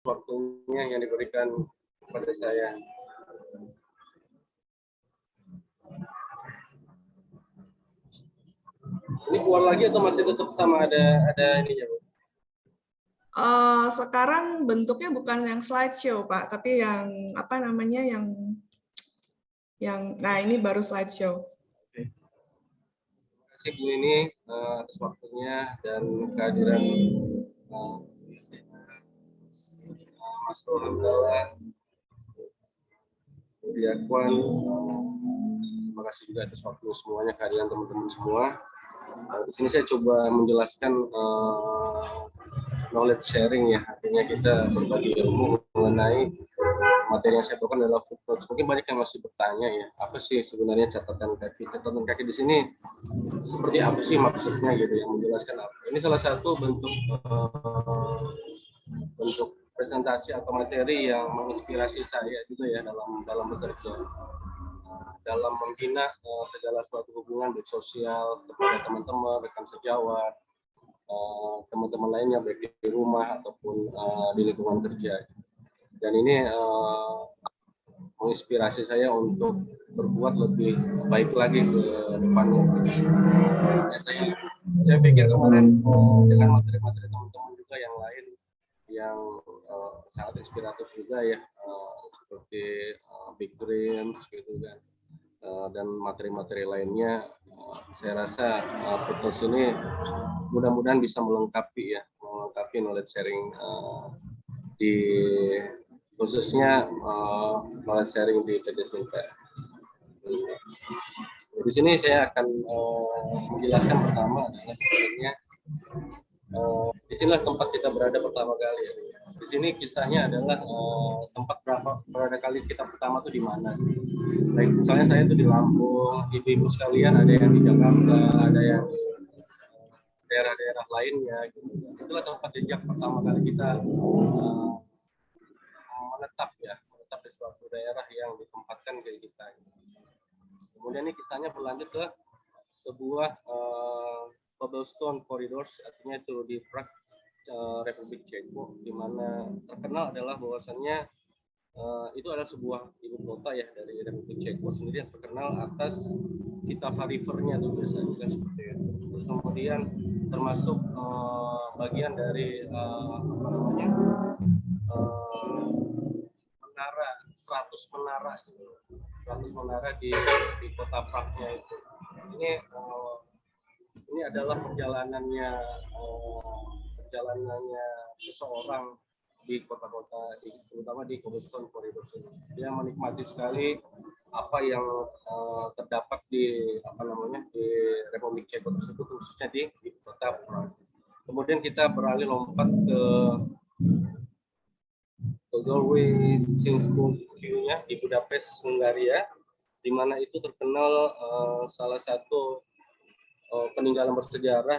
waktunya yang diberikan kepada saya. Ini keluar lagi atau masih tetap sama ada ininya, Bu? Sekarang bentuknya bukan yang slideshow, Pak, tapi yang apa namanya yang nah ini baru slideshow. Oke. Terima kasih Bu ini atas waktunya dan kehadiran Mas Rohan Dalla, Bu Diakwan. Terima kasih juga atas waktu semuanya, kehadiran teman-teman semua. Di sini saya coba menjelaskan knowledge sharing ya, artinya kita berbagi ilmu mengenai materi yang saya bawakan adalah footnotes. Mungkin banyak yang masih bertanya ya, apa sih sebenarnya catatan kaki? Catatan kaki di sini seperti apa sih maksudnya gitu, yang menjelaskan apa? Ini salah satu bentuk presentasi atau materi yang menginspirasi saya gitu ya dalam bekerja, dalam membina segala suatu hubungan baik sosial kepada teman-teman, rekan sejawat, teman-teman lainnya baik di rumah ataupun di lingkungan kerja. Dan ini menginspirasi saya untuk berbuat lebih baik lagi ke depannya. Ya, saya pikir kemarin dengan materi-materi teman-teman juga yang lain yang sangat inspiratif juga ya, seperti Big Dreams gitu kan, dan materi-materi lainnya, saya rasa podcast ini mudah-mudahan bisa melengkapi knowledge sharing di khususnya knowledge sharing di PT Sinta. Di sini saya akan menjelaskan pertama adalah sebenarnya disinilah tempat kita berada pertama kali. Di sini kisahnya adalah tempat berada kali kita pertama tuh di mana. Baik, misalnya saya tuh di Lampung, ibu-ibu sekalian ada yang di Jakarta, ada yang daerah-daerah lainnya. Gitu. Itulah tempat jejak pertama kali kita menetap di suatu daerah yang ditempatkan ke kita. Kemudian ini kisahnya berlanjut ke sebuah cobblestone corridors, artinya itu di Prague, Republik Ceko, di mana terkenal adalah bahwasannya itu adalah sebuah ibu kota ya dari Republik Ceko sendiri yang terkenal atas Vltava River-nya tuh biasanya kan seperti itu. Terus kemudian termasuk bagian dari menara 100 menara gitu. 100 menara di kota Prague-nya itu. Ini adalah perjalanannya seseorang di kota-kota, terutama di cobblestone corridor ini. Dia menikmati sekali apa yang terdapat di di Republik Ceko tersebut, khususnya di kota Prague. Kemudian kita beralih lompat ke Galway Chinskoku-nya di Budapest, Hungaria, di mana itu terkenal salah satu peninggalan bersejarah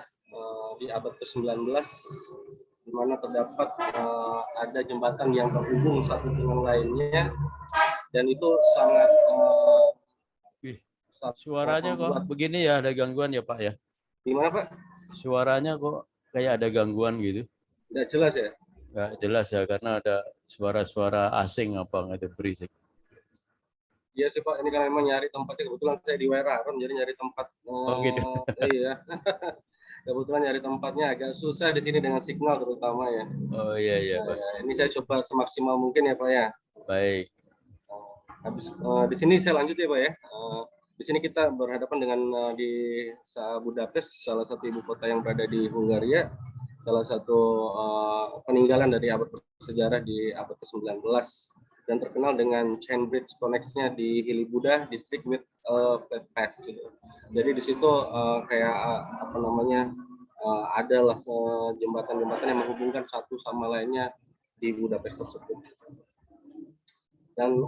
di abad ke-19, di mana terdapat ada jembatan yang terhubung satu dengan lainnya, dan itu sangat suaranya kok begini ya, ada gangguan ya Pak ya? Gimana Pak? Suaranya kok kayak ada gangguan gitu? Nggak jelas ya? Nggak jelas ya, karena ada suara-suara asing apa nggak ada berisik. Iya sih Pak, ini kan memang nyari tempatnya, kebetulan saya di Weraron, jadi nyari tempat. Gitu. Iya. Kebetulan nyari tempatnya agak susah di sini dengan signal terutama ya. Oh iya Pak. Ini saya coba semaksimal mungkin ya Pak ya. Baik. Habis di sini saya lanjut ya Pak ya. Di sini kita berhadapan dengan di Budapest, salah satu ibu kota yang berada di Hungaria, salah satu peninggalan dari abad bersejarah di abad ke-19. Dan terkenal dengan chain bridge connects-nya di Hili Buda district with flat path gitu. Jadi di situ kayak adalah jembatan-jembatan yang menghubungkan satu sama lainnya di Budapest tersebut. Dan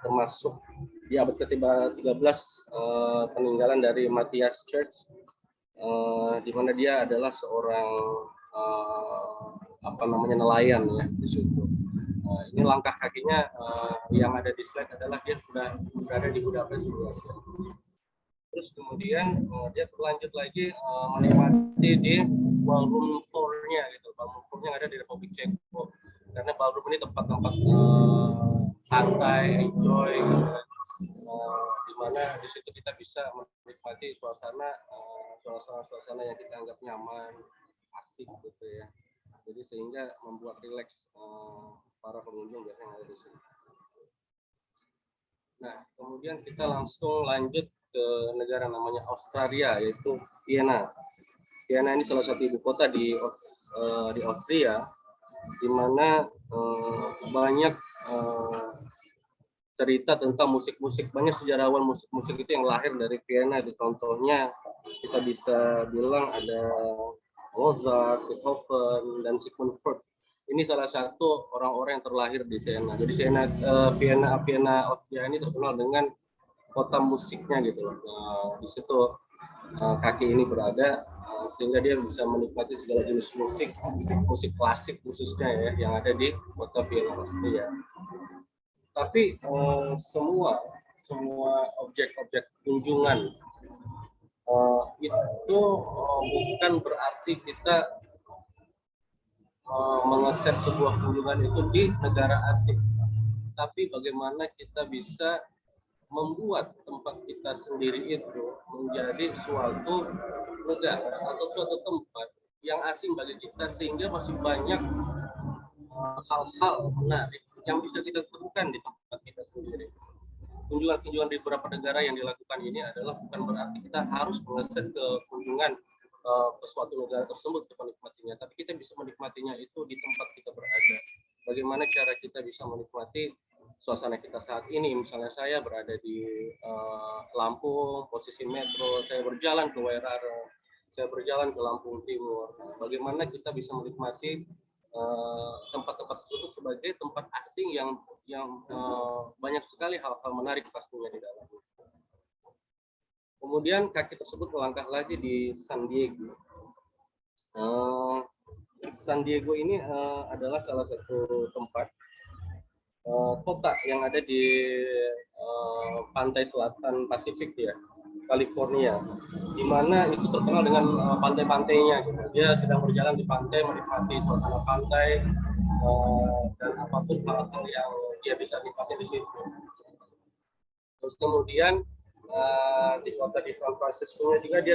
termasuk di abad ke-13 peninggalan dari Matthias Church, di mana dia adalah seorang nelayan ya di situ. Ini langkah kakinya yang ada di slide adalah dia sudah berada di Budapest. Terus kemudian dia berlanjut lagi menikmati di ballroom floor-nya gitu. Ballroom floor-nya ada di Republik Ceko. karena ballroom ini tempat-tempat santai, enjoy, di mana di situ kita bisa menikmati suasana yang kita anggap nyaman, asik gitu ya. Jadi sehingga membuat rileks para pengunjung biasanya ada di sini. Nah, kemudian kita langsung lanjut ke negara namanya Australia, yaitu Vienna. Vienna ini salah satu ibu kota di Austria, di mana banyak cerita tentang musik-musik, banyak sejarawan musik-musik itu yang lahir dari Vienna. Contohnya kita bisa bilang ada Mozart, Beethoven, dan Sigmund Freud. Ini salah satu orang-orang yang terlahir di Vienna. Jadi Vienna Austria ini terkenal dengan kota musiknya gitu. Di situ kaki ini berada, sehingga dia bisa menikmati segala jenis musik klasik khususnya ya, yang ada di kota Vienna Austria. Tapi semua objek-objek kunjungan itu bukan berarti kita mengeset sebuah kunjungan itu di negara asing, tapi bagaimana kita bisa membuat tempat kita sendiri itu menjadi suatu negara atau suatu tempat yang asing bagi kita, sehingga masih banyak hal-hal menarik yang bisa kita temukan di tempat kita sendiri. Kunjungan-kunjungan di beberapa negara yang dilakukan ini adalah bukan berarti kita harus mengeset ke kunjungan ke suatu negara tersebut untuk menikmatinya, tapi kita bisa menikmatinya itu di tempat kita berada. Bagaimana cara kita bisa menikmati suasana kita saat ini? Misalnya saya berada di Lampung, posisi metro, saya berjalan ke Wairara, saya berjalan ke Lampung Timur. Bagaimana kita bisa menikmati tempat-tempat tersebut sebagai tempat asing yang banyak sekali hal-hal menarik pastinya di dalamnya. Kemudian kaki tersebut melangkah lagi di San Diego. San Diego ini adalah salah satu tempat kota yang ada di pantai selatan Pasifik ya, California, di mana itu terkenal dengan pantai-pantainya. Gitu. Dia sedang berjalan di pantai, menikmati suasana pantai dan apapun hal-hal yang dia bisa nikmati di situ. Terus kemudian di kota di San Francisco juga dia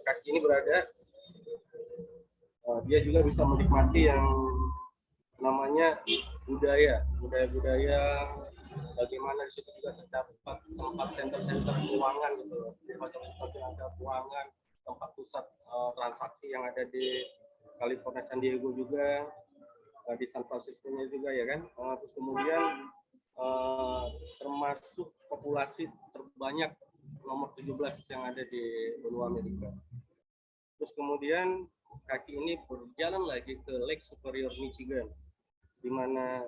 kaki ini berada, dia juga bisa menikmati yang namanya budaya, bagaimana di situ juga terdapat tempat center keuangan gitu, finansial keuangan, tempat pusat transaksi yang ada di California, San Diego juga, di San Francisco-nya juga ya kan. Terus kemudian termasuk populasi terbanyak nomor 17 yang ada di benua Amerika. Terus kemudian kaki ini berjalan lagi ke Lake Superior, Michigan, di mana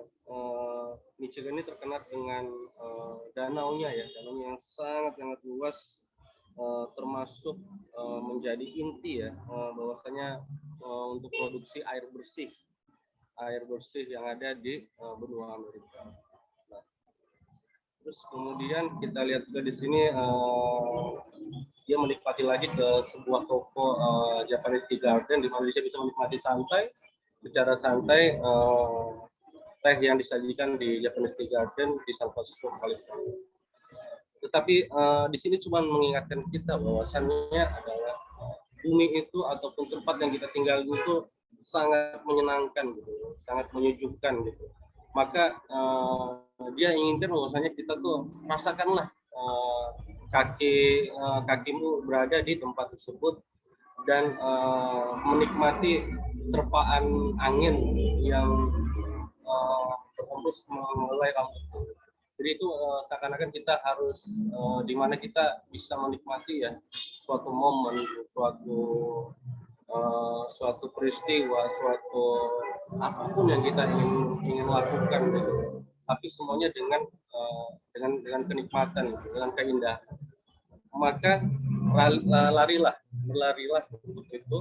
Michigan ini terkenal dengan danaunya yang sangat luas, termasuk menjadi inti ya, bahwasanya untuk produksi air bersih yang ada di benua Amerika. Nah, terus kemudian kita lihat juga di sini dia menikmati lagi ke sebuah toko Japanese Tea Garden, di mana dia bisa menikmati secara santai teh yang disajikan di Japanese Tea Garden di San Francisco, California. Tetapi di sini cuma mengingatkan kita bahwasannya adalah bumi itu ataupun tempat yang kita tinggal itu sangat menyenangkan gitu, sangat menyejukkan gitu. Maka dia inginkan bahwasanya kita tuh rasakanlah kakimu berada di tempat tersebut dan menikmati terpaan angin yang berhembus mengelai rambut. Jadi itu seakan-akan kita harus di mana kita bisa menikmati ya suatu momen, suatu peristiwa, suatu apapun yang kita ingin lakukan gitu. Tapi semuanya dengan kenikmatan, dengan keindahan. Maka berlarilah untuk itu,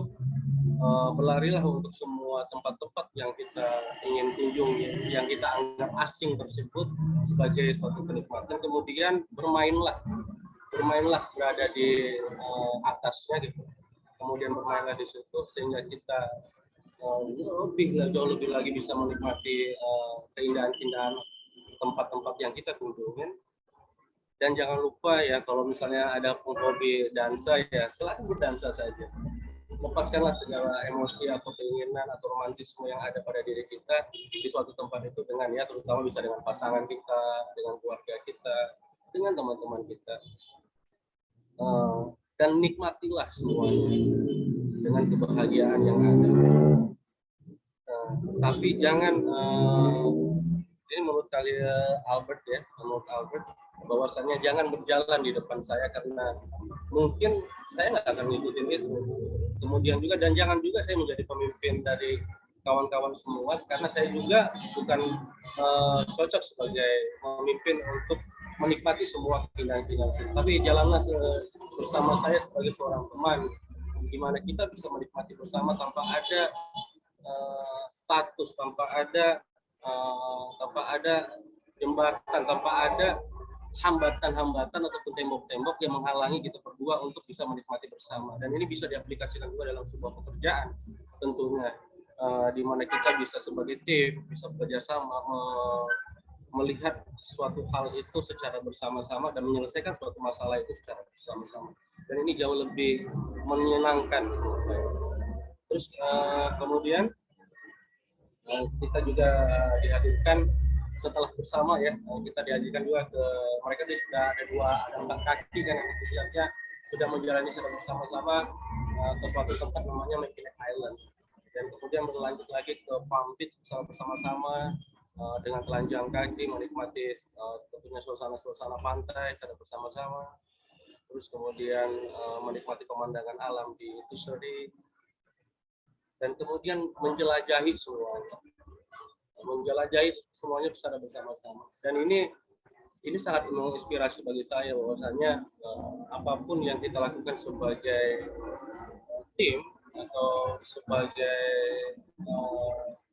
berlarilah untuk semua tempat-tempat yang kita ingin kunjungi, yang kita anggap asing tersebut sebagai suatu kenikmatan. Kemudian bermainlah berada di atasnya gitu. Kemudian bermainlah di situ sehingga kita jauh lebih lagi bisa menikmati keindahan-keindahan tempat-tempat yang kita kunjungin. Dan jangan lupa ya, kalau misalnya ada hobi dansa ya, selalu berdansa saja. Lepaskanlah segala emosi atau keinginan atau romantisme yang ada pada diri kita di suatu tempat itu dengan ya, terutama bisa dengan pasangan kita, dengan keluarga kita, dengan teman-teman kita. Dan nikmatilah semuanya dengan kebahagiaan yang ada. Tapi jangan ini menurut Albert ya, menurut Albert bahwasannya jangan berjalan di depan saya karena mungkin saya nggak akan ngikutin itu. Kemudian juga dan jangan juga saya menjadi pemimpin dari kawan-kawan semua karena saya juga bukan cocok sebagai pemimpin untuk menikmati semua keindahan-keindahan. Tapi jalanlah bersama saya sebagai seorang teman, di mana kita bisa menikmati bersama tanpa ada status, tanpa ada jembatan, tanpa ada hambatan-hambatan ataupun tembok-tembok yang menghalangi kita berdua untuk bisa menikmati bersama. Dan ini bisa diaplikasikan juga dalam sebuah pekerjaan tentunya, di mana kita bisa sebagai tim, bisa bekerja sama, melihat suatu hal itu secara bersama-sama dan menyelesaikan suatu masalah itu secara bersama-sama. Dan ini jauh lebih menyenangkan menurut saya. Terus kemudian kita juga dihadirkan setelah bersama ya, kita dihadirkan juga ke mereka sudah ada 4 kaki kan yang istilahnya sudah menjalani secara bersama-sama ke suatu tempat namanya Mackinac Island, dan kemudian berlanjut lagi ke Palm Beach bersama-sama dengan telanjang kaki menikmati tentunya suasana pantai secara bersama-sama, terus kemudian menikmati pemandangan alam di Tusheri, dan kemudian menjelajahi semuanya secara bersama-sama. Dan ini sangat menginspirasi bagi saya bahwasanya apapun yang kita lakukan sebagai tim atau sebagai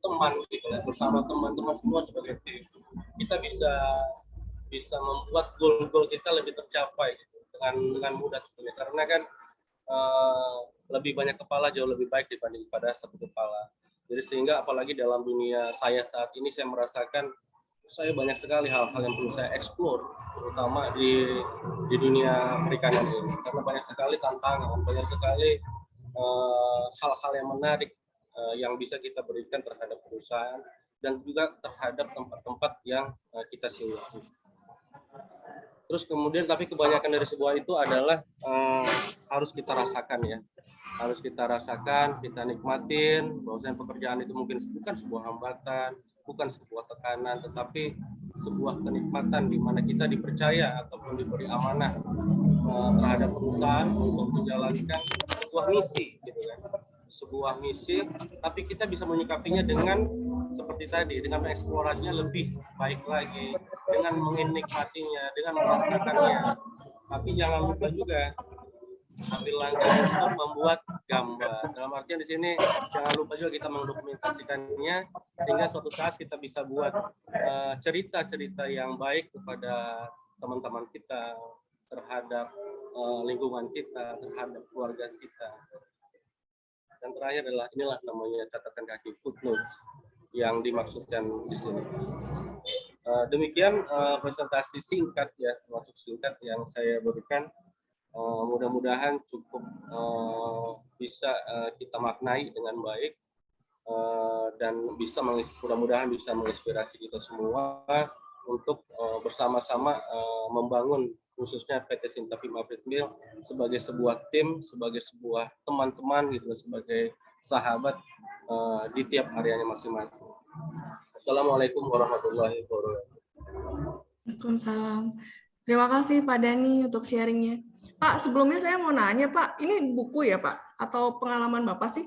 teman gitu ya, bersama teman-teman semua sebagai tim, kita bisa membuat goal-goal kita lebih tercapai gitu, dengan mudah tentunya, karena kan lebih banyak kepala jauh lebih baik dibanding pada satu kepala. Jadi sehingga apalagi dalam dunia saya saat ini, saya merasakan saya banyak sekali hal-hal yang perlu saya eksplor, terutama di dunia perikanan ini, karena banyak sekali tantangan, banyak sekali hal-hal yang menarik yang bisa kita berikan terhadap perusahaan dan juga terhadap tempat-tempat yang kita singgahi. Terus kemudian tapi kebanyakan dari sebuah itu adalah harus kita rasakan ya. Harus kita rasakan, kita nikmatin, bahwasanya pekerjaan itu mungkin bukan sebuah hambatan, bukan sebuah tekanan, tetapi sebuah kenikmatan di mana kita dipercaya ataupun diberi amanah terhadap perusahaan untuk menjalankan sebuah misi, gitu kan. Sebuah misi, tapi kita bisa menyikapinya dengan seperti tadi, dengan mengeksplorasinya lebih baik lagi, dengan menikmatinya, dengan merasakannya. Tapi jangan lupa juga ambil langkah untuk membuat gambar. Dalam artian di sini jangan lupa juga kita mendokumentasikannya sehingga suatu saat kita bisa buat cerita-cerita yang baik kepada teman-teman kita, terhadap lingkungan kita, terhadap keluarga kita. Dan terakhir adalah inilah namanya catatan kaki, footnotes yang dimaksudkan di sini. Demikian presentasi singkat ya, termasuk singkat yang saya berikan. Mudah-mudahan cukup bisa kita maknai dengan baik dan bisa mudah-mudahan bisa menginspirasi kita semua untuk bersama-sama membangun khususnya PT Sintapim Aprit Mill sebagai sebuah tim, sebagai sebuah teman-teman gitu, sebagai sahabat di tiap areanya masing-masing. Assalamualaikum warahmatullahi wabarakatuh. Waalaikumsalam. Terima kasih Pak Dhani untuk sharingnya. Pak, sebelumnya saya mau nanya Pak, ini buku ya Pak? Atau pengalaman Bapak sih?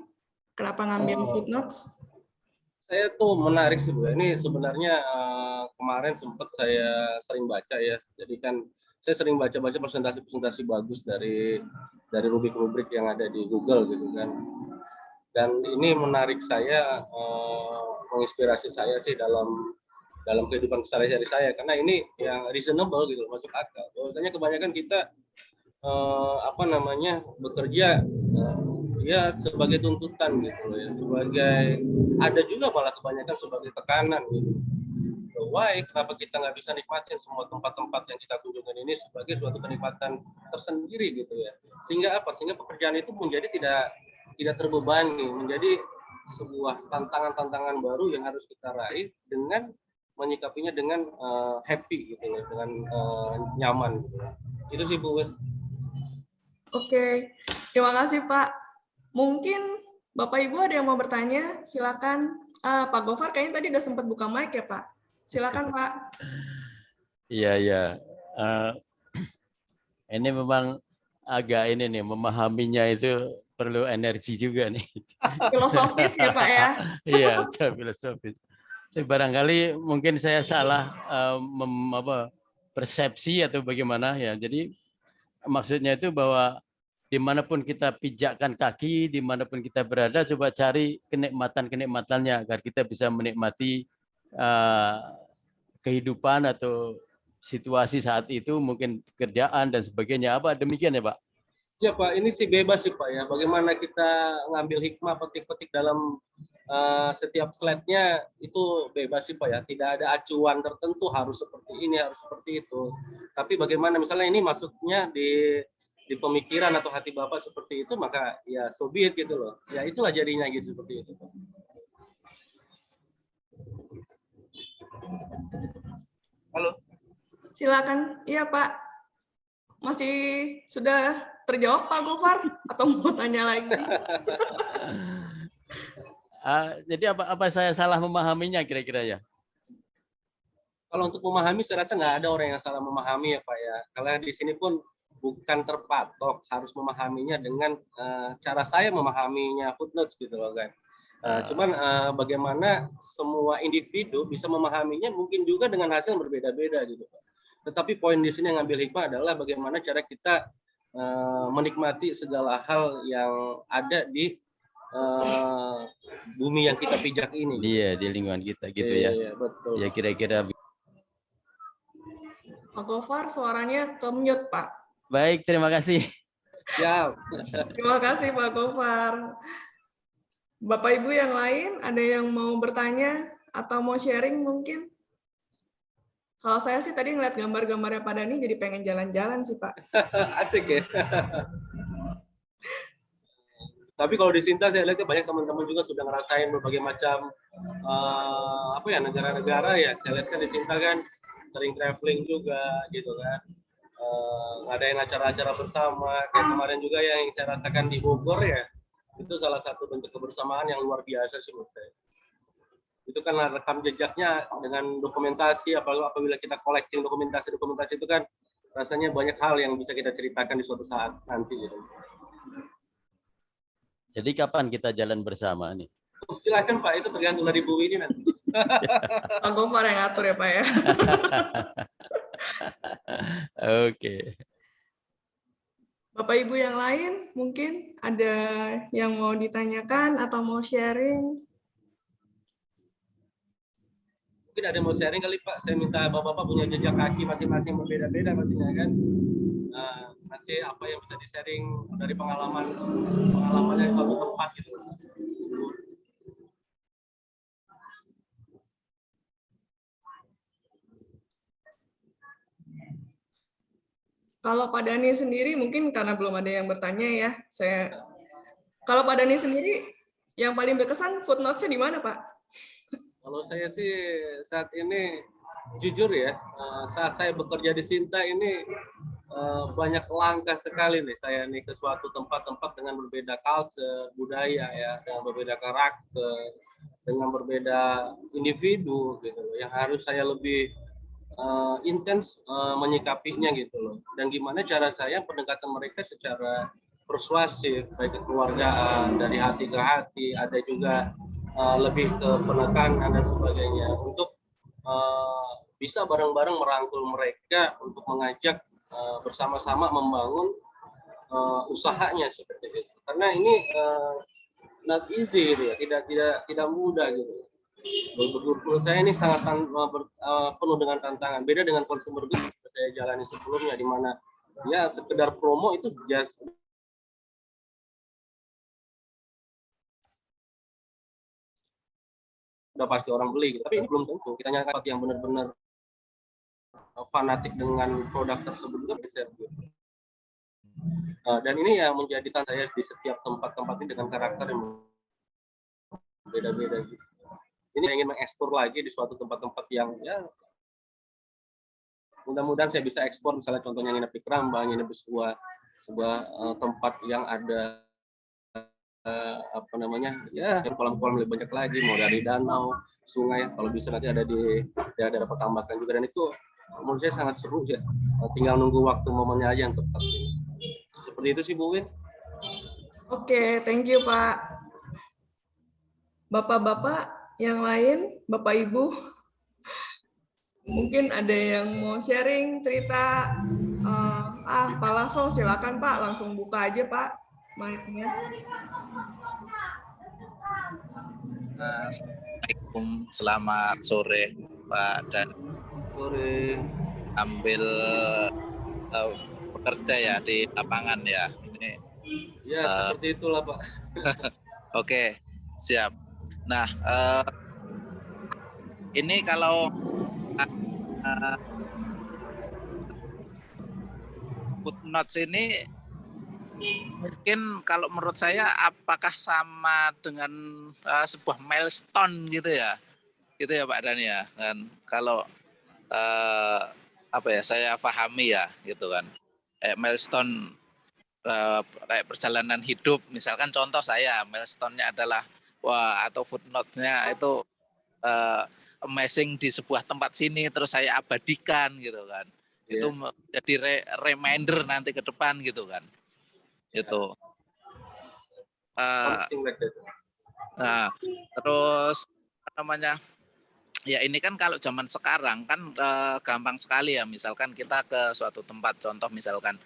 Kenapa ngambil footnotes? Saya tuh menarik sih Bu. Ini sebenarnya kemarin sempat saya sering baca ya. Jadi kan saya sering baca-baca presentasi-presentasi bagus dari rubrik-rubrik yang ada di Google gitu kan. Dan ini menarik saya, menginspirasi saya sih dalam kehidupan sehari-hari saya, karena ini yang reasonable gitu, masuk akal. Bahwasanya kebanyakan kita bekerja ya sebagai tuntutan gitu loh ya, sebagai ada juga malah kebanyakan sebagai tekanan gitu. Why? Kenapa kita nggak bisa nikmatin semua tempat-tempat yang kita kunjungi ini sebagai suatu kenikmatan tersendiri gitu ya? Sehingga apa? Sehingga pekerjaan itu menjadi tidak terbebani, menjadi sebuah tantangan-tantangan baru yang harus kita raih dengan menyikapinya dengan happy gitu ya, dengan nyaman. Gitu. Itu sih Bu. Oke, terima kasih Pak. Mungkin Bapak Ibu ada yang mau bertanya, silakan. Pak Gofar kayaknya tadi udah sempat buka mic ya Pak. Silakan Pak. Iya, iya. Ini memang agak ini nih, memahaminya itu perlu energi juga nih. Filosofis ya Pak ya. Iya, filosofis. Barangkali mungkin saya salah persepsi atau bagaimana ya. Jadi maksudnya itu bahwa dimanapun kita pijakkan kaki, dimanapun kita berada, coba cari kenikmatan-kenikmatannya agar kita bisa menikmati kehidupan atau situasi saat itu, mungkin kerjaan dan sebagainya. Apa demikian ya Pak? Ya Pak, ini sih bebas sih Pak ya. Bagaimana kita ngambil hikmah petik-petik dalam setiap slide-nya itu bebas sih Pak ya. Tidak ada acuan tertentu harus seperti ini, harus seperti itu. Tapi bagaimana misalnya ini masuknya di pemikiran atau hati Bapak seperti itu, maka ya so be it gitu loh. Ya itulah jadinya gitu seperti itu Pak. Halo. Silakan. Iya Pak. Masih sudah terjawab Pak Gofar atau mau tanya lagi? Jadi apa saya salah memahaminya kira-kira ya? Kalau untuk memahami, saya rasa nggak ada orang yang salah memahami ya Pak ya. Karena di sini pun bukan terpatok harus memahaminya dengan cara saya memahaminya footnotes gitu loh kan. Cuman bagaimana semua individu bisa memahaminya mungkin juga dengan hasil yang berbeda-beda gitu Pak. Tetapi poin di sini yang ngambil hikmah adalah bagaimana cara kita menikmati segala hal yang ada di bumi yang kita pijak ini. Iya, di lingkungan kita gitu ya. Iya, betul. Ya kira-kira. Pak Gofar suaranya ke-mute Pak. Baik, terima kasih. Siap. Terima kasih Pak Gofar. Bapak Ibu yang lain ada yang mau bertanya atau mau sharing mungkin? Kalau saya sih tadi ngeliat gambar-gambarnya Pak Dani jadi pengen jalan-jalan sih Pak. Asik ya. Tapi kalau di Sinta saya lihat banyak teman-teman juga sudah ngerasain berbagai macam negara-negara ya. Saya lihat kan di Sinta kan sering traveling juga gitu kan. Ngadain acara-acara bersama. Kayak kemarin juga yang saya rasakan di Bogor ya. Itu salah satu bentuk kebersamaan yang luar biasa sih menurut saya. Itu kan rekam jejaknya dengan dokumentasi, apabila kita collecting dokumentasi itu kan rasanya banyak hal yang bisa kita ceritakan di suatu saat nanti gitu. Jadi kapan kita jalan bersama nih? Silakan Pak, itu tergantung dari Bu ini nanti. Pak Gofar yang ngatur ya Pak ya. Oke. Bapak Ibu yang lain mungkin ada yang mau ditanyakan atau mau sharing? Mungkin ada yang mau sharing kali Pak. Saya minta Bapak-Bapak punya jejak kaki masing-masing berbeda-beda pastinya kan. Nanti apa yang bisa di-sharing dari pengalamannya di suatu tempat gitu. Kalau Pak Dani sendiri mungkin karena belum ada yang bertanya ya, kalau Pak Dani sendiri yang paling berkesan footnotes-nya di mana Pak? Kalau saya sih saat ini jujur ya, saat saya bekerja di Sinta ini banyak langkah sekali nih saya nih ke suatu tempat-tempat dengan berbeda culture, budaya ya, dengan berbeda karakter, dengan berbeda individu gitu loh, yang harus saya lebih intens menyikapinya gitu loh. Dan gimana cara saya pendekatan mereka secara persuasif, baik kekeluargaan, dari hati ke hati, ada juga lebih ke penekanan dan sebagainya untuk bisa bareng-bareng merangkul mereka untuk mengajak bersama-sama membangun usahanya seperti itu. Karena ini not easy gitu ya, tidak mudah gitu. Menurut saya ini sangat penuh dengan tantangan. Beda dengan consumer goods yang saya jalani sebelumnya, di mana ya sekedar promo itu just udah pasti orang beli gitu. Tapi ini belum tentu. Kita nyari tempat yang benar-benar fanatik dengan produk tersebut juga bisa gitu. Dan ini yang menjadi tantangan saya di setiap tempat-tempat ini dengan karakter yang beda-beda gitu. Ini saya ingin mengekspor lagi di suatu tempat-tempat yang ya mudah-mudahan saya bisa ekspor, misalnya contohnya nginep di Kerambang, nginep di sebuah tempat yang ada apa namanya ya kolam-kolam lebih banyak lagi, mau dari danau, sungai, kalau bisa nanti ada di daerah Petambakan juga, dan itu menurut saya sangat seru ya. Tinggal nunggu waktu momennya aja yang tepat. Seperti itu sih Bu Win. Oke, thank you Pak. Bapak-bapak yang lain, Bapak Ibu, mungkin ada yang mau sharing cerita. Pak Lasso, silakan Pak, langsung buka aja Pak mic-nya. Assalamualaikum, selamat sore Pak, dan Sore. ambil bekerja ya di lapangan ya. Ini Ya seperti itulah Pak. Oke, siap. Nah, ini kalau footnotes ini mungkin kalau menurut saya apakah sama dengan sebuah milestone gitu ya Pak Dhani ya kan, kalau apa ya saya pahami ya gitu kan, milestone kayak perjalanan hidup, misalkan contoh saya milestone-nya adalah atau footnote-nya itu amazing di sebuah tempat sini terus saya abadikan gitu kan. Yes. Itu jadi reminder nanti ke depan gitu kan. Itu nah terus apa namanya ya, ini kan kalau zaman sekarang kan gampang sekali ya, misalkan kita ke suatu tempat, contoh misalkan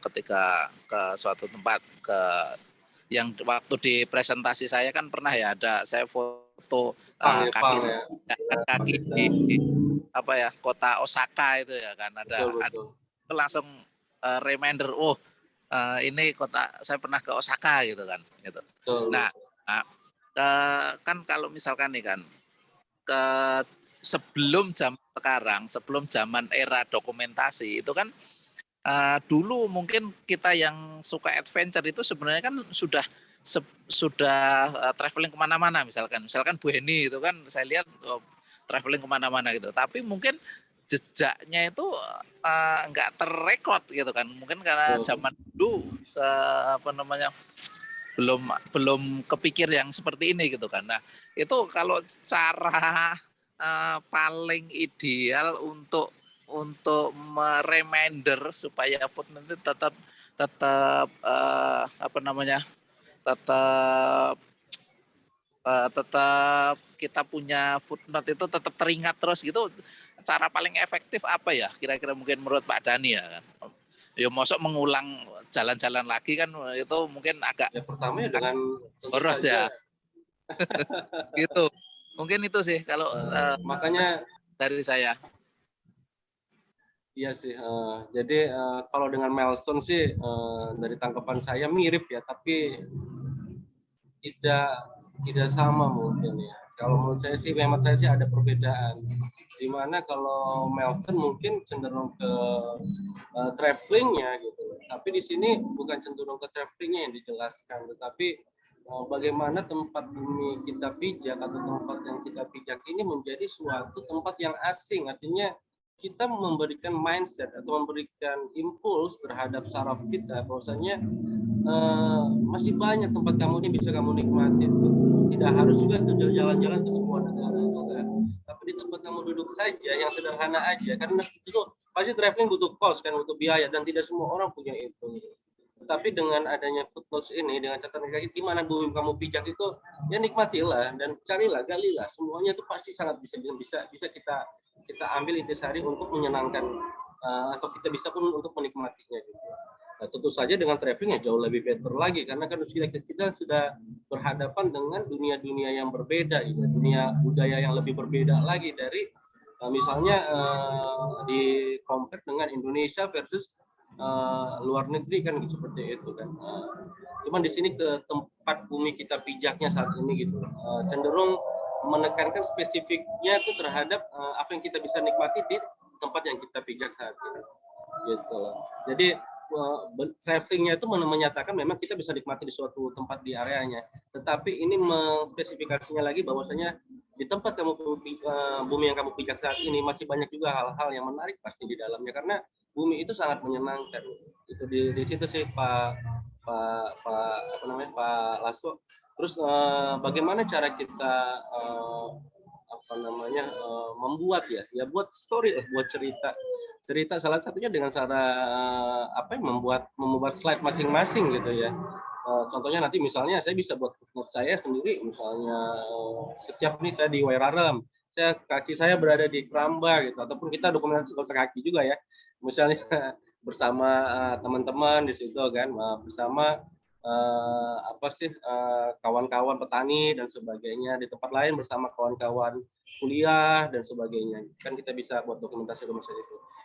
ketika ke suatu tempat yang waktu di presentasi saya kan pernah ya ada saya foto kaki di apa ya kota Osaka itu ya kan, ada langsung reminder ini kota saya pernah ke Osaka gitu kan gitu. Nah kan kalau misalkan nih kan sebelum zaman sekarang, sebelum zaman era dokumentasi itu kan dulu mungkin kita yang suka adventure itu sebenarnya kan sudah traveling kemana-mana, misalkan Bu Heni itu kan saya lihat traveling kemana-mana gitu, tapi mungkin jejaknya itu nggak terrekod gitu kan, mungkin karena zaman dulu apa namanya belum kepikir yang seperti ini gitu kan. Nah itu kalau cara paling ideal untuk reminder supaya footnote itu tetap apa namanya tetap kita punya footnote itu tetap teringat terus gitu, cara paling efektif apa ya kira-kira mungkin menurut Pak Dhani ya kan? Ya mosok mengulang jalan-jalan lagi kan itu mungkin agak ya, pertama ya dengan boros ya. Gitu mungkin itu sih kalau makanya dari saya. Iya sih, jadi kalau dengan milestone sih dari tanggapan saya mirip ya, tapi tidak sama mungkin ya. Kalau menurut saya sih, hemat saya sih ada perbedaan. Dimana kalau milestone mungkin cenderung ke travelingnya gitu, tapi di sini bukan cenderung ke travelingnya yang dijelaskan, tetapi bagaimana tempat bumi kita pijak atau tempat yang kita pijak ini menjadi suatu tempat yang asing, artinya kita memberikan mindset atau memberikan impuls terhadap saraf kita bahwasanya masih banyak tempat kamu ini bisa kamu nikmati. Tidak harus juga jalan-jalan ke semua negara juga, tapi di tempat kamu duduk saja yang sederhana aja, karena itu pasti traveling butuh cost kan, butuh biaya, dan tidak semua orang punya itu. Tapi dengan adanya footnotes ini, dengan catatan kaki di mana bumi kamu pijak itu, ya nikmatilah dan carilah, galilah, semuanya itu pasti sangat bisa kita ambil intisari untuk menyenangkan atau kita bisa pun untuk menikmatinya gitu. Nah, tentu saja dengan traveling ya jauh lebih better lagi, karena kan kita sudah berhadapan dengan dunia-dunia yang berbeda gitu, dunia budaya yang lebih berbeda lagi dari misalnya di compare dengan Indonesia versus luar negeri kan gitu, seperti itu kan. Cuman di sini ke tempat bumi kita pijaknya saat ini gitu cenderung menekankan spesifiknya itu terhadap apa yang kita bisa nikmati di tempat yang kita pijak saat ini. Gitu loh. Jadi travelingnya itu menyatakan memang kita bisa nikmati di suatu tempat di areanya, tetapi ini mengspesifikasinya lagi bahwasanya di tempat bumi yang kamu pijak saat ini masih banyak juga hal-hal yang menarik pasti di dalamnya, karena bumi itu sangat menyenangkan. Itu di situ sih Pak Lasso. Terus bagaimana cara kita membuat buat story, buat cerita salah satunya dengan cara membuat slide masing-masing gitu ya. Contohnya nanti misalnya saya bisa buat saya sendiri, misalnya setiap nih saya di Wairarem, kaki saya berada di Kramba gitu, ataupun kita dokumentasi kaki juga ya, misalnya bersama teman-teman di situ kan, bersama kawan-kawan petani dan sebagainya, di tempat lain bersama kawan-kawan kuliah dan sebagainya, kan kita bisa buat dokumentasi itu.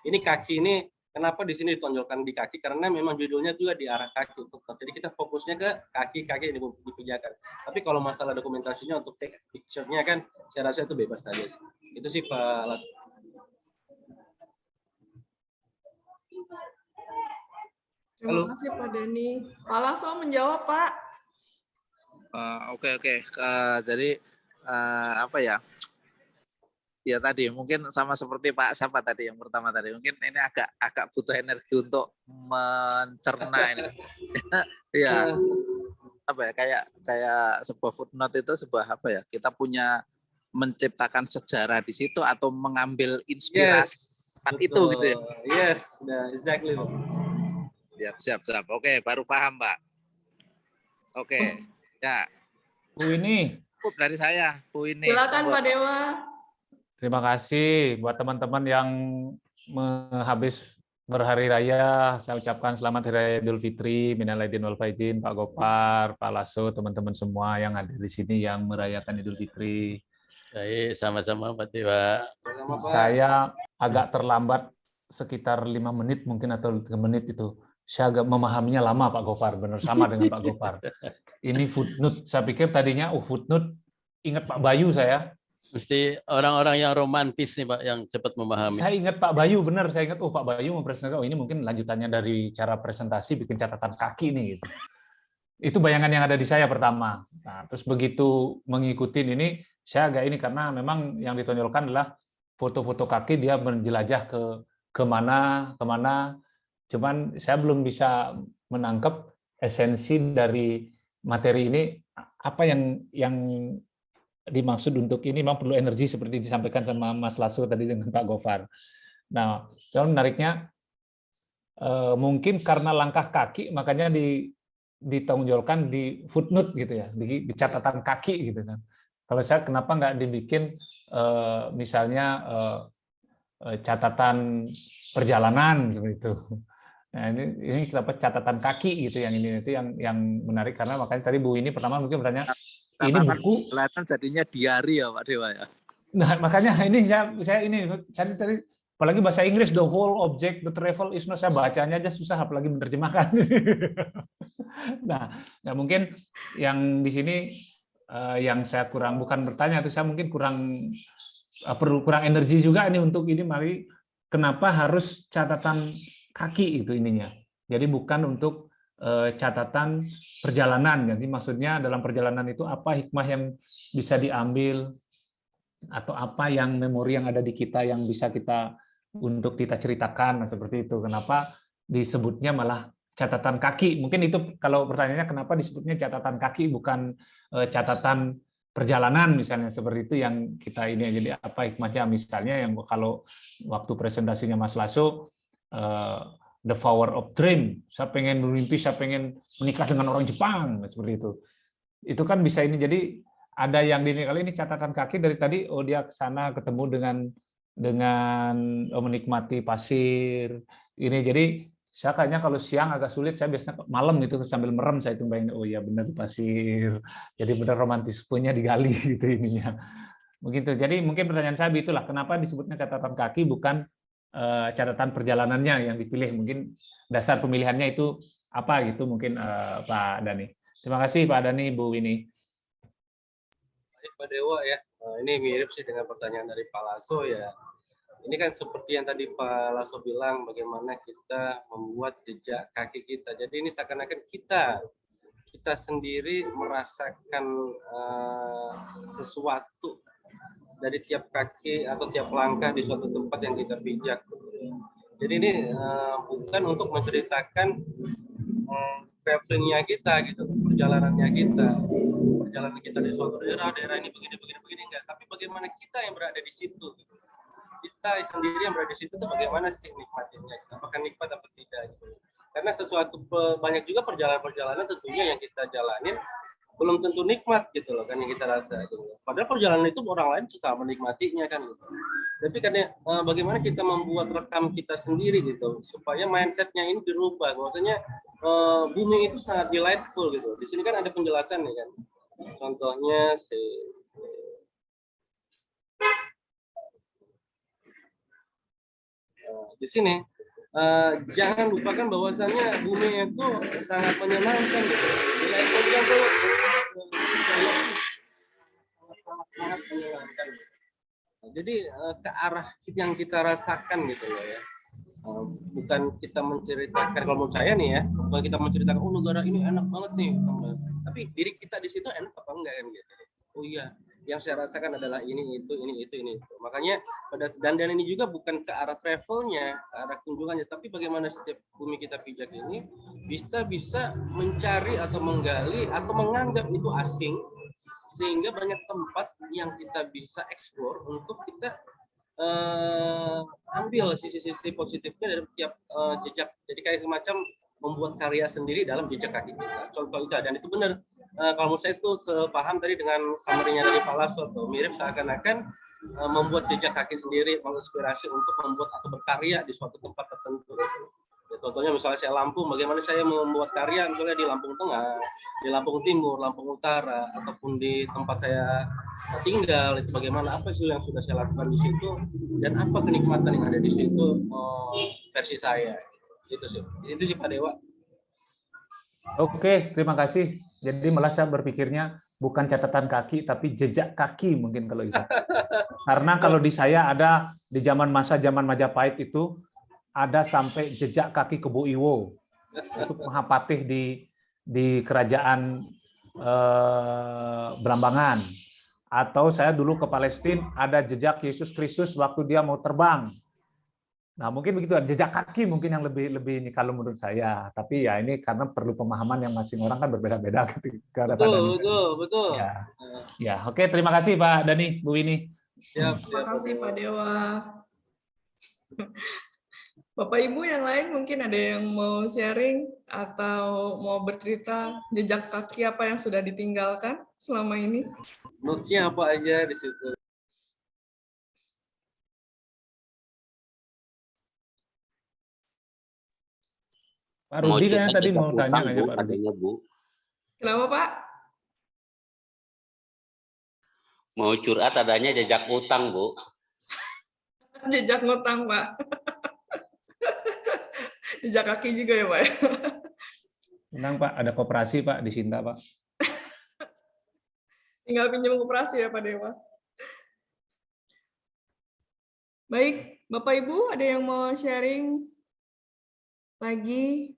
Ini kaki ini kenapa di sini ditonjolkan di kaki, karena memang judulnya juga di arah kaki, jadi kita fokusnya ke kaki yang dipijakan. Tapi kalau masalah dokumentasinya untuk take picture-nya kan saya rasa itu bebas saja sih. Itu sih Pak Lasso. Terima kasih Pak Dani. Pak Lasso menjawab Pak. Oke. Jadi apa ya? Ya tadi mungkin sama seperti Pak siapa tadi yang pertama tadi, mungkin ini agak butuh energi untuk mencerna ini. Ya apa ya, kayak sebuah footnote itu sebuah apa ya, kita punya menciptakan sejarah di situ atau mengambil inspirasi saat itu gitu ya. Yes, exactly. Siap. Oke, baru paham Pak. Oke, ya. Bu ini. Cukup dari saya, Bu ini. Silakan Pak Dewa. Terima kasih buat teman-teman yang habis berhari raya. Saya ucapkan selamat Hari Raya Idul Fitri, minal aidin wal faizin, Pak Gopar, Pak Lasso, teman-teman semua yang hadir di sini yang merayakan Idul Fitri. Baik, sama-sama Pak Dewa. Saya agak terlambat sekitar 5 menit mungkin atau 3 menit itu. Saya agak memahaminya lama Pak Gopar, benar sama dengan Pak Gopar. Ini footnote, saya pikir tadinya footnote, ingat Pak Bayu saya. Mesti orang-orang yang romantis nih Pak, yang cepat memahami. Saya ingat Pak Bayu, benar. Saya ingat, Pak Bayu mempresentasikan, ini mungkin lanjutannya dari cara presentasi, bikin catatan kaki nih. Gitu. Itu bayangan yang ada di saya pertama. Nah, terus begitu mengikuti ini, saya agak ini, karena memang yang ditonjolkan adalah foto-foto kaki, dia menjelajah ke kemana. Cuman saya belum bisa menangkap esensi dari materi ini, apa yang dimaksud untuk ini. Memang perlu energi seperti disampaikan sama Mas Lasso tadi dengan Pak Gopar. Nah, yang menariknya mungkin karena langkah kaki makanya ditonjolkan di footnote gitu ya, di catatan kaki gitu kan. Kalau saya kenapa nggak dibikin misalnya catatan perjalanan seperti itu. Nah, ini kenapa catatan kaki gitu, yang ini itu yang menarik, karena makanya tadi Bu ini pertama mungkin bertanya, ini buku kelihatan jadinya diari ya Pak Dewa ya. Nah, makanya ini saya tadi apalagi bahasa Inggris, the whole object the travel is not, saya bacanya aja susah apalagi menerjemahkan. Nah, mungkin yang di sini yang saya bukan bertanya, itu saya mungkin kurang energi juga ini untuk ini. Mari, kenapa harus catatan kaki itu ininya? Jadi bukan untuk catatan perjalanan. Jadi maksudnya dalam perjalanan itu apa hikmah yang bisa diambil, atau apa yang memori yang ada di kita yang bisa untuk kita ceritakan, seperti itu. Kenapa disebutnya malah catatan kaki? Mungkin itu kalau pertanyaannya kenapa disebutnya catatan kaki bukan catatan perjalanan misalnya, seperti itu yang kita ini. Jadi apa hikmahnya, misalnya yang kalau waktu presentasinya Mas Lasso, the power of dream, saya pengen bermimpi, saya pengen menikah dengan orang Jepang, seperti itu. Itu kan bisa ini. Jadi ada yang kali ini catatan kaki dari tadi, dia ke sana ketemu dengan menikmati pasir ini. Jadi saya kayaknya kalau siang agak sulit, saya biasanya malam itu sambil merem saya itu bayangin, oh iya benar di pasir. Jadi benar romantismenya digali gitu ininya. Begitu. Jadi mungkin pertanyaan saya itulah, kenapa disebutnya catatan kaki bukan catatan perjalanannya yang dipilih. Mungkin dasar pemilihannya itu apa gitu mungkin, Pak Dani. Terima kasih Pak Dani, Bu Winnie. Pak Dewa ya, Ini mirip sih dengan pertanyaan dari Pak Lasso ya. Ini kan seperti yang tadi Pak Lasso bilang, bagaimana kita membuat jejak kaki kita. Jadi ini seakan-akan kita sendiri merasakan sesuatu dari tiap kaki atau tiap langkah di suatu tempat yang kita pijak. Jadi ini bukan untuk menceritakan travelingnya kita gitu, perjalanannya kita di suatu daerah ini begini enggak, tapi bagaimana kita yang berada di situ. Kita sendiri yang berada di situ tuh bagaimana sih nikmatinya, apakah nikmat atau tidak gitu. Karena sesuatu banyak juga perjalanan tentunya yang kita jalanin belum tentu nikmat gitu loh kan yang kita rasa gitu. Padahal perjalanan itu orang lain susah menikmatinya kan gitu. Tapi karena bagaimana kita membuat rekam kita sendiri gitu supaya mindsetnya ini dirubah. Maksudnya bumi itu sangat delightful gitu. Di sini kan ada penjelasan nih kan. Contohnya di sini jangan lupakan bahwasannya bumi itu sangat menyenangkan gitu. Delightful kan tuh sangat menyenangkan. Jadi ke arah yang kita rasakan gitu loh ya. Bukan kita menceritakan, kalau menurut saya nih ya, bukan kita menceritakan oh negara ini enak banget nih, tapi diri kita di situ enak apa enggak kan gitu. Oh iya, yang saya rasakan adalah ini itu. Makanya dan ini juga bukan ke arah travelnya, ke arah kunjungannya, tapi bagaimana setiap bumi kita pijak ini bisa mencari atau menggali atau menganggap itu asing, sehingga banyak tempat yang kita bisa eksplor untuk kita ambil sisi-sisi positifnya dari tiap jejak. Jadi kayak semacam membuat karya sendiri dalam jejak kaki kita. Contoh itu, dan itu benar. Kalau menurut saya itu sepaham tadi dengan summary-nya dari Pak Lasso, mirip seakan-akan membuat jejak kaki sendiri, menginspirasi untuk membuat atau berkarya di suatu tempat tertentu. Ya, contohnya misalnya saya Lampung, bagaimana saya membuat karya misalnya di Lampung Tengah, di Lampung Timur, Lampung Utara, ataupun di tempat saya tinggal, itu bagaimana, apa sih yang sudah saya lakukan di situ, dan apa kenikmatan yang ada di situ versi saya. Itu sih Pak Dewa. Oke, terima kasih. Jadi malah saya berpikirnya bukan catatan kaki, tapi jejak kaki mungkin kalau itu. Karena kalau di saya ada di zaman Majapahit itu ada sampai jejak kaki Kebo Iwo. Itu Mahapatih di kerajaan Blambangan. Atau saya dulu ke Palestina ada jejak Yesus Kristus waktu dia mau terbang. Nah, mungkin begitu, jejak kaki mungkin yang lebih ini kalau menurut saya. Tapi ya ini karena perlu pemahaman yang masing orang kan berbeda-beda. Betul. Ya, oke, terima kasih Pak Dani, Bu Winnie. Terima kasih Pak Dewa. Bapak Ibu yang lain mungkin ada yang mau sharing atau mau bercerita jejak kaki apa yang sudah ditinggalkan selama ini? Notes-nya apa aja di situ? Pak Rudi kan tadi mau tanya aja Pak Rudi. Kenapa Pak? Mau curhat adanya jejak utang, Bu. Jejak ngutang Pak. Jejak kaki juga ya Pak? Tenang Pak, ada koperasi Pak di Sinta Pak. Tinggal pinjam koperasi ya Pak Dewa. Baik, Bapak Ibu ada yang mau sharing lagi?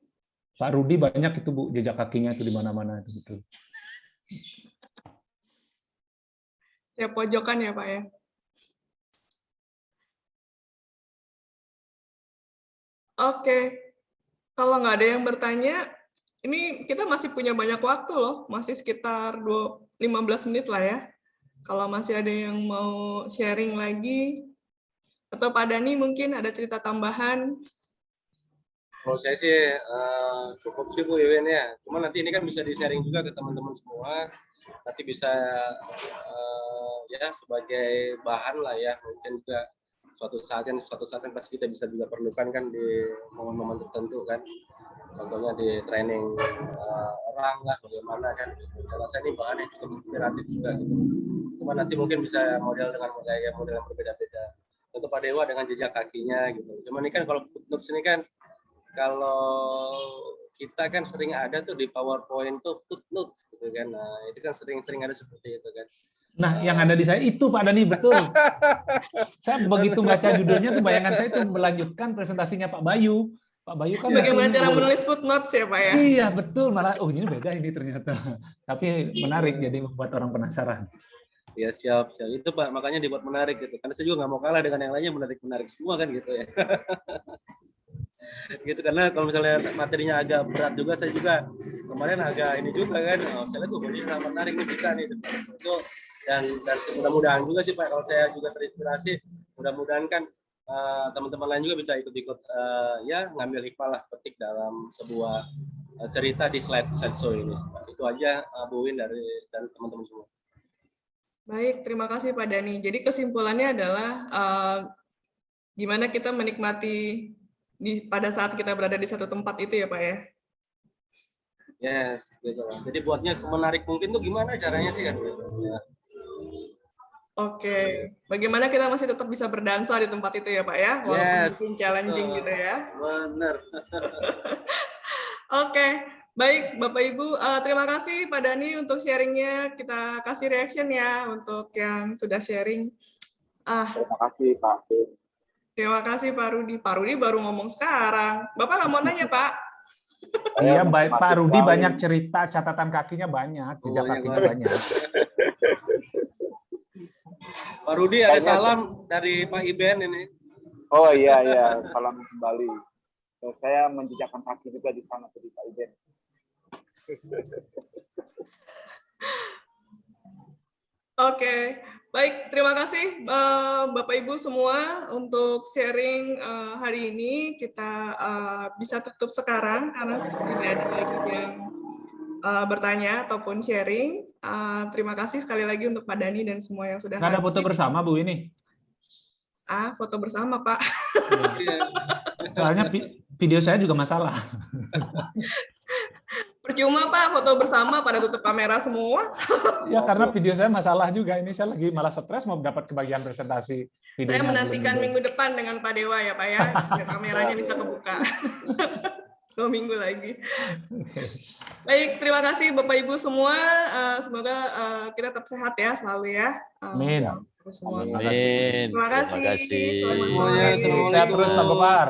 Pak Rudi banyak itu Bu, jejak kakinya itu di mana-mana itu betul. Setiap pojokan ya Pak ya? Oke, kalau nggak ada yang bertanya, ini kita masih punya banyak waktu loh, masih sekitar 15 menit lah ya. Kalau masih ada yang mau sharing lagi, atau Pak Dani mungkin ada cerita tambahan. Kalau saya sih cukup sih Bu Iwin ya. Cuma nanti ini kan bisa di-sharing juga ke teman-teman semua. Nanti bisa ya sebagai bahan lah ya. Mungkin juga suatu saat yang pasti kita bisa juga perlukan kan di momen-momen tertentu kan. Contohnya di training orang lah bagaimana kan. Saya rasa ini bahan yang cukup inspiratif juga gitu. Cuma nanti mungkin bisa model dengan model yang berbeda-beda. Untuk Pak Dewa dengan jejak kakinya gitu. Cuma ini kan kalau footnotes ini kan kalau kita kan sering ada tuh di PowerPoint tuh footnotes gitu kan. Nah, itu kan sering ada seperti itu kan. Nah, yang ada di saya itu Pak Dani, betul. Saya begitu baca judulnya tuh bayangan saya itu melanjutkan presentasinya Pak Bayu. Pak Bayu kan Bagaimana ngasih- cara menulis footnotes ya Pak ya? Iya, betul. Malah, oh ini beda ini ternyata. Tapi menarik, jadi membuat orang penasaran. Ya siap. Itu Pak, makanya dibuat menarik gitu. Karena saya juga nggak mau kalah dengan yang lainnya, menarik semua kan gitu ya. Gitu, karena kalau misalnya materinya agak berat juga, saya juga kemarin agak ini juga kan, saya lihat ini sangat menarik, ini bisa nih itu, dan mudah-mudahan juga sih Pak, kalau saya juga terinspirasi, mudah-mudahan kan teman-teman lain juga bisa ikut-ikut ya ngambil hikmah lah, petik dalam sebuah cerita di slide show ini. Itu aja Bu Win dari teman-teman semua. Baik, terima kasih Pak Dani. Jadi kesimpulannya adalah gimana kita menikmati pada saat kita berada di satu tempat itu ya Pak ya? Yes, gitu. Jadi buatnya semenarik mungkin tuh gimana caranya sih kan? Ya. Oke, bagaimana kita masih tetap bisa berdansa di tempat itu ya Pak ya? Walaupun Yes, mungkin challenging gitu ya. Benar. Oke, baik Bapak Ibu, terima kasih Pak Dani untuk sharingnya. Kita kasih reaction ya untuk yang sudah sharing. Terima kasih Pak. Terima kasih Pak Rudi. Pak Rudi baru ngomong sekarang. Bapak nggak mau nanya Pak? Iya, baik Pak Rudi banyak cerita, catatan kakinya banyak, jejak kakinya banyak. Pak Rudi ada salam dari Pak Iben ini. Oh iya, salam kembali. Saya menjejakkan kaki juga di sana tadi Pak Iben. Oke, baik. Terima kasih Bapak Ibu semua untuk sharing hari ini. Kita bisa tutup sekarang karena tidak ada lagi yang bertanya ataupun sharing. Terima kasih sekali lagi untuk Pak Dani dan semua yang sudah Nggak ada hadir. foto bersama Bu ini. Foto bersama Pak. Soalnya video saya juga masalah. Percuma Pak, foto bersama pada tutup kamera semua. Ya karena video saya masalah juga. Ini saya lagi malah stres mau dapat kebagian presentasi. Saya menantikan minggu depan dengan Pak Dewa ya Pak ya, biar kameranya bisa kebuka. 2 minggu lagi. Baik, terima kasih Bapak Ibu semua. Semoga kita tetap sehat ya selalu ya. Amin. Semua. Amin. Terima kasih. Terima kasih. Selamat Semuanya, sore. Assalamualaikum. Sehat terus Pak Gopar.